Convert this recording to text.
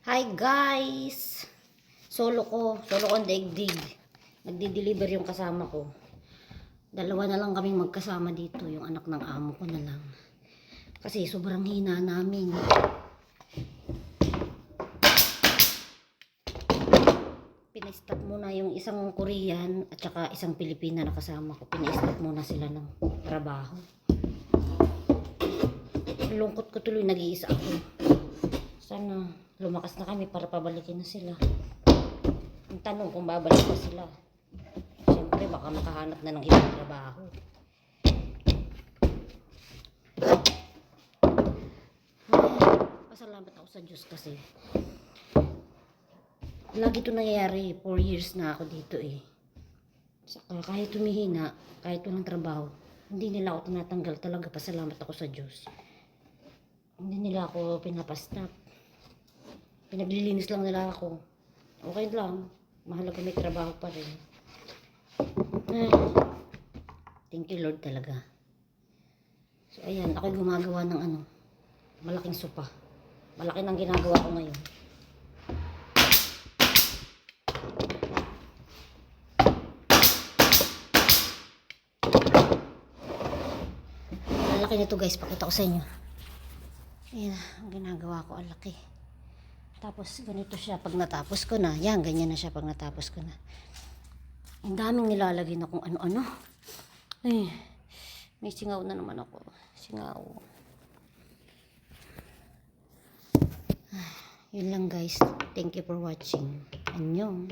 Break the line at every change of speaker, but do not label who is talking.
Hi guys! Solo ko ang daigdig. Nagdi-deliver yung kasama ko. Dalawa na lang kaming magkasama dito, yung anak ng amo ko na lang. Kasi sobrang hina namin. Pina-stop muna yung isang Korean at saka isang Pilipina na kasama ko. Pina-stop muna sila ng trabaho. Lungkot ko tuloy, nag-iisa ako. Sana lumakas na kami para pabalikin na sila. Ang tanong kung babalik na sila. Siyempre baka makahanap na ng ibang trabaho. Pasalamat ako sa Diyos kasi lagi ito nangyayari. 4 years na ako dito eh. Saka kahit humihina, kahit walang trabaho, hindi nila ako tinatanggal talaga. Pasalamat ako sa Diyos. Hindi nila ako pinapastap. Pinaglilinis lang nila ako. Okay lang. Mahalaga may trabaho pa rin. Ay, thank you Lord talaga. So ayan, ako gumagawa ng malaking sopa. Malaki nang ginagawa ko ngayon. Malaki nito guys, pakita ko sa inyo. Ayan, ang ginagawa ko, ang laki. Tapos ganito siya pag natapos ko na. Yan, ganyan na siya pag natapos ko na. Ang daming nilalagay na kung ano-ano. Ay, may singaw na naman ako. Singaw. Yun lang guys. Thank you for watching. Annyeong.